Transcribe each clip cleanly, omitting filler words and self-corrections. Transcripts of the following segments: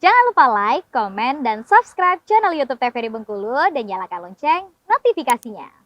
Jangan lupa like, komen, dan subscribe channel YouTube TVRI Bengkulu dan nyalakan lonceng notifikasinya.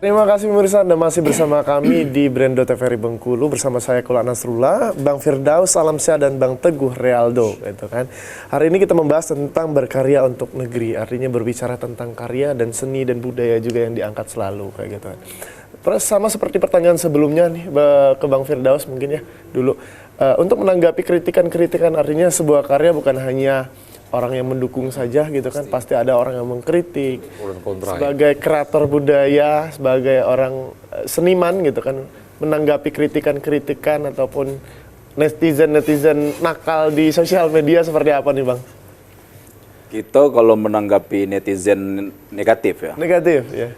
Terima kasih pemirsa, Anda masih bersama kami di Brando TVRI Bengkulu bersama saya Kula Nasrullah, Bang Firdaus Alamsyah dan Bang Teguh Realdo, gitu kan. Hari ini kita membahas tentang berkarya untuk negeri, artinya berbicara tentang karya dan seni dan budaya juga yang diangkat selalu kayak gitu. Terus sama seperti pertanyaan sebelumnya nih ke Bang Firdaus mungkin ya dulu, untuk menanggapi kritikan-kritikan, artinya sebuah karya bukan hanya orang yang mendukung saja gitu kan, pasti ada orang yang mengkritik. Sebagai kreator budaya, sebagai orang seniman gitu kan, menanggapi kritikan-kritikan ataupun netizen nakal di sosial media seperti apa nih Bang? Kita kalau menanggapi netizen negatif ya. Negatif ya.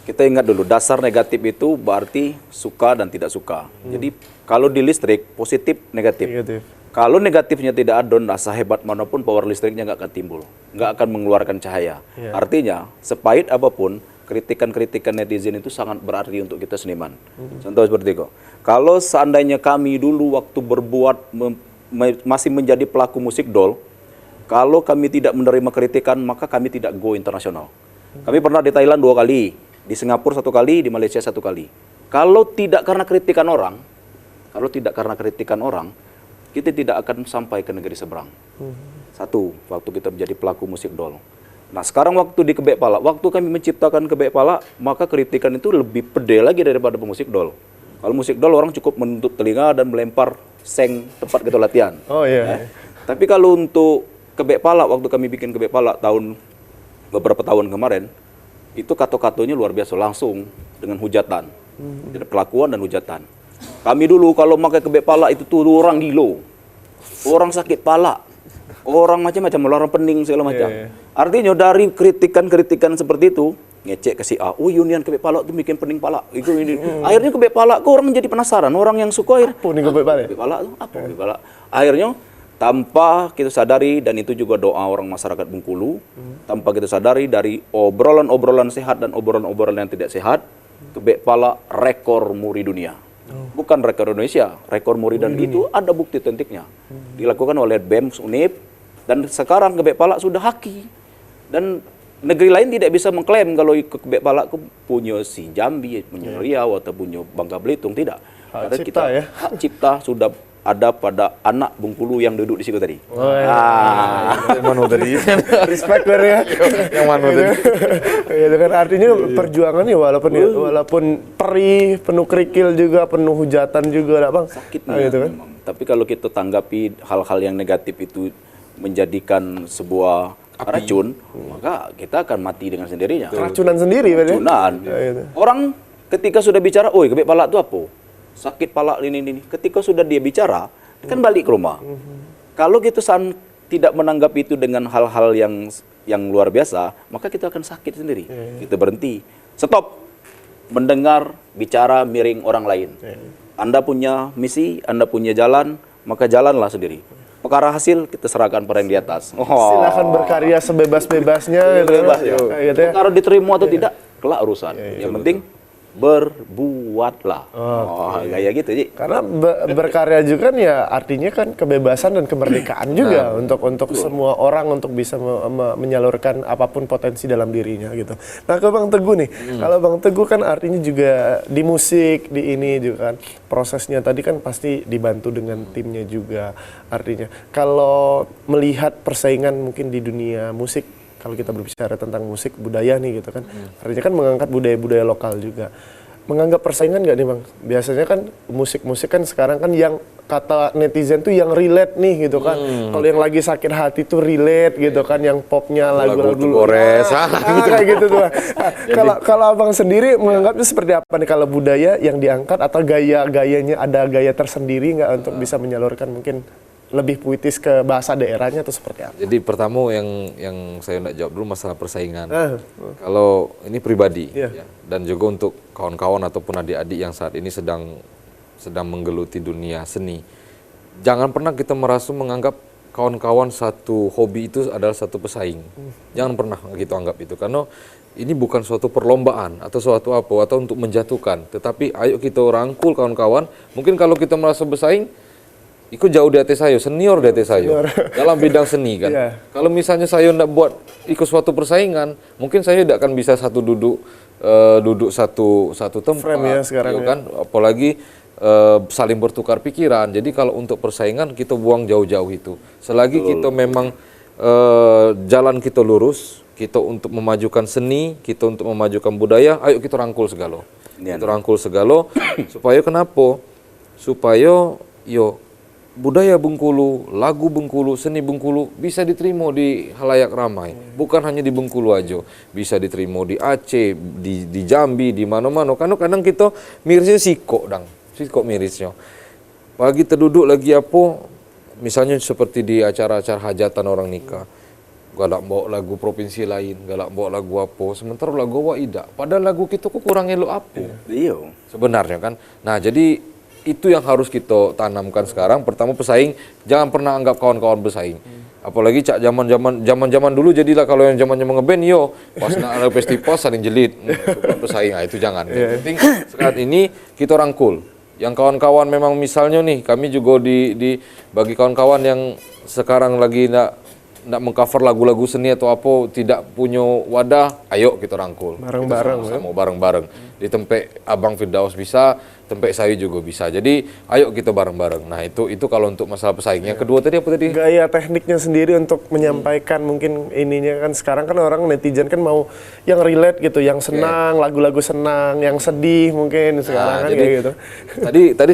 Kita ingat dulu, dasar negatif itu berarti suka dan tidak suka. Jadi kalau di listrik positif negatif. Kalau negatifnya tidak ada, rasa hebat manapun power listriknya nggak akan timbul, nggak akan mengeluarkan cahaya. Artinya, sepahit apapun, kritikan-kritikan netizen itu sangat berarti untuk kita seniman. Contoh seperti itu. Kalau seandainya kami dulu waktu berbuat masih menjadi pelaku musik dol, kalau kami tidak menerima kritikan, maka kami tidak go internasional. Kami pernah di Thailand 2 kali, di Singapura 1 kali, di Malaysia 1 kali. Kalau tidak karena kritikan orang, kita tidak akan sampai ke negeri seberang. Satu, waktu kita menjadi pelaku musik dol. Nah sekarang waktu di Kebek Palak, waktu kami menciptakan Kebek Palak, maka kritikan itu lebih pede lagi daripada pemusik dol. Kalau musik dol orang cukup menutup telinga dan melempar seng tempat kita latihan. Oh iya. Tapi kalau untuk Kebek Palak, waktu kami bikin Kebek Palak beberapa tahun kemarin, itu kato-katonya luar biasa, langsung dengan hujatan. Jadi pelakuan dan hujatan. Kami dulu kalau pakai Kebek Palak itu tuh orang gilo, orang sakit palak, orang macam-macam, orang pening segala macam. Artinya dari kritikan-kritikan seperti itu, ngecek ke si A, oh Union Kebek Palak tuh bikin pening palak. Itu ini. Akhirnya Kebek Palak kok orang menjadi penasaran, orang yang suka Apa nih Kebek Palak? Kebek Palak tuh apa Kebek Palak? Akhirnya tanpa kita sadari, dan itu juga doa orang masyarakat Bengkulu, tanpa kita sadari dari obrolan-obrolan sehat dan obrolan-obrolan yang tidak sehat, Kebek Palak rekor muri dunia. Bukan rekor Indonesia, rekor muri dan itu ada bukti otentiknya. Dilakukan oleh BEM Unip, dan sekarang Kebek Palak sudah haki. Dan negeri lain tidak bisa mengklaim kalau Kebek Palak punya si Jambi, punya Riau atau punya Bangka Belitung, tidak. Hak cipta ya. Hak cipta sudah ada pada anak Bengkulu yang duduk di situ tadi. Yang mana tadi? Respect ya. Yang mana tadi? Ya kan artinya perjuangannya walaupun perih, penuh kerikil juga, penuh hujatan juga lah Bang. Sakitnya gitu kan. memang. Tapi kalau kita tanggapi hal-hal yang negatif itu menjadikan sebuah racun, maka kita akan mati dengan sendirinya. Keracunan sendiri kan ya? Keracunan. Orang ketika sudah bicara, "Oi, Kebek Palak itu apa? Sakit palak ini." Ketika sudah dia bicara, kan balik ke rumah. Kalau kita tidak menanggapi itu dengan hal-hal yang luar biasa, maka kita akan sakit sendiri. Kita berhenti. Stop. Mendengar, bicara, miring orang lain. Anda punya misi, Anda punya jalan, maka jalanlah sendiri. Perkara hasil kita serahkan pada yang di atas. Silakan berkarya sebebas-bebasnya gitu. Gitu ya. Perkara diterima atau tidak, kelak urusan. Yang penting berbuatlah. Gaya gitu Ji. Karena berkarya juga kan ya artinya kan kebebasan dan kemerdekaan juga untuk semua orang untuk bisa menyalurkan apapun potensi dalam dirinya gitu. Nah ke Bang Teguh nih, kalau Bang Teguh kan artinya juga di musik, di ini juga kan prosesnya tadi kan pasti dibantu dengan timnya juga artinya. Kalau melihat persaingan mungkin di dunia musik, kalau kita berbicara tentang musik budaya nih gitu kan, artinya kan mengangkat budaya-budaya lokal juga. Menganggap persaingan nggak nih Bang? Biasanya kan musik-musik kan sekarang kan yang kata netizen tuh yang relate nih gitu kan. Kalau yang lagi sakit hati tuh relate gitu kan, yang popnya lagu-lagu Gores, kayak gitu tuh. Kalau Abang sendiri menganggapnya seperti apa nih kalau budaya yang diangkat atau gaya-gayanya ada gaya tersendiri nggak untuk bisa menyalurkan mungkin lebih puitis ke bahasa daerahnya atau seperti apa? Jadi pertama yang saya nak jawab dulu masalah persaingan. Ah, Kalau ini pribadi Iya. ya, dan juga untuk kawan-kawan ataupun adik-adik yang saat ini sedang menggeluti dunia seni, jangan pernah kita merasa menganggap kawan-kawan satu hobi itu adalah satu pesaing. Jangan pernah kita anggap itu, karena ini bukan suatu perlombaan atau suatu apa atau untuk menjatuhkan, tetapi ayo kita rangkul kawan-kawan. Mungkin kalau kita merasa bersaing, ikut jauh di atas saya, senior di atas saya dalam bidang seni kan. Iya. Kalau misalnya saya tidak buat ikut suatu persaingan, mungkin saya tidak akan bisa satu duduk satu tempat. Frame ya sekarang ya. kan, apalagi saling bertukar pikiran. Jadi kalau untuk persaingan kita buang jauh-jauh itu. Selagi kita memang jalan kita lurus, kita untuk memajukan seni, kita untuk memajukan budaya, ayo kita rangkul segala. Kita rangkul segala supaya kenapa? Supaya budaya Bengkulu, lagu Bengkulu, seni Bengkulu bisa diterima di halayak ramai. Bukan hanya di Bengkulu aja, bisa diterima di Aceh, di Jambi, di mana-mana. Karena kadang kita mirisnya sikok mirisnya. Pagi terduduk lagi apa, misalnya seperti di acara-acara hajatan orang nikah. Galak bawa lagu provinsi lain, galak bawa lagu apa, sementara lagu awak tidak. Padahal lagu kita kok kurang elok apa? Iya. Sebenarnya kan. Nah, jadi itu yang harus kita tanamkan sekarang. Pertama pesaing, jangan pernah anggap kawan-kawan bersaing. Apalagi cak zaman dulu jadilah kalau yang zaman ngeband pas nak ada festival saling jelit, pesaing. Nah, itu jangan. Yang penting saat ini kita rangkul. Yang kawan-kawan memang misalnya nih, kami juga bagi kawan-kawan yang sekarang lagi nak mengcover lagu-lagu seni atau apa, tidak punya wadah, ayo kita rangkul. Bareng-bareng, Kita sama bareng-bareng. Di tempat Abang Firdaus bisa, tempat saya juga bisa. Jadi ayo kita bareng-bareng. Nah itu kalau untuk masalah pesaing. Yang kedua tadi apa tadi? Gaya tekniknya sendiri untuk menyampaikan mungkin ininya kan sekarang kan orang netizen kan mau yang relate gitu, yang senang, lagu-lagu senang, yang sedih mungkin sekarang kan jadi, kayak gitu. Tadi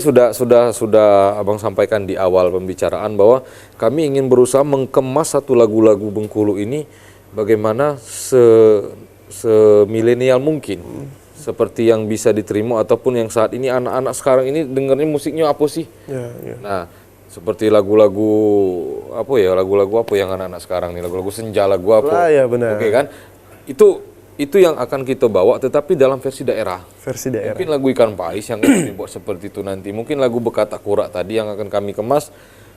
sudah Abang sampaikan di awal pembicaraan bahwa kami ingin berusaha mengkemas satu lagu-lagu Bengkulu ini bagaimana milenial mungkin. Seperti yang bisa diterima ataupun yang saat ini anak-anak sekarang ini dengarnya musiknya apa sih? Ya. Nah, seperti lagu-lagu apa yang anak-anak sekarang nih, lagu-lagu senja, lagu apa? Lah, ya benar. Oke kan? Itu yang akan kita bawa tetapi dalam versi daerah. Versi daerah. Mungkin lagu Ikan Pais yang akan dibuat seperti itu nanti. Mungkin lagu Bekat Akurat tadi yang akan kami kemas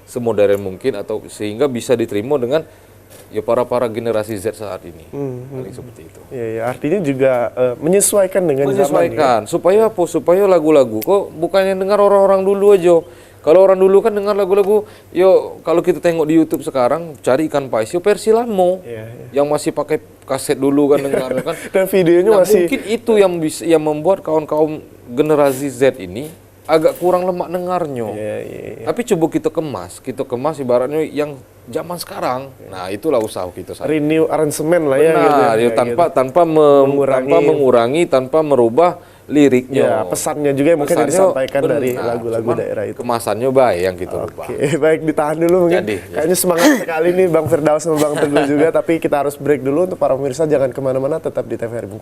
semodern mungkin atau sehingga bisa diterima dengan para generasi Z saat ini. Paling seperti itu. Ya, artinya juga menyesuaikan dengan zaman. Ya. Supaya lagu-lagu kok bukan yang dengar orang-orang dulu aja. Kalau orang dulu kan dengar lagu-lagu, kalau kita tengok di YouTube sekarang cari Ikan Pais, versi lama, yang masih pakai kaset dulu kan dengar kan. Dan videonya masih. Mungkin itu yang membuat kawan-kawan generasi Z ini agak kurang lemak dengarnya. Tapi coba kita kemas ibaratnya yang zaman sekarang. Nah, itulah usaha kita saat ini. Renew aransemen lah ya. Benar, gitu, tanpa mengurangi, tanpa merubah liriknya. Ya, pesannya juga yang mungkin disampaikan dari lagu-lagu daerah itu. Kemasannya baik yang kita rubah. Oke, baik, ditahan dulu mungkin. Kayaknya semangat sekali nih Bang Firdaus sama Bang Teguh juga, tapi kita harus break dulu. Untuk para pemirsa jangan kemana-mana, tetap di TVRI Bengkulu.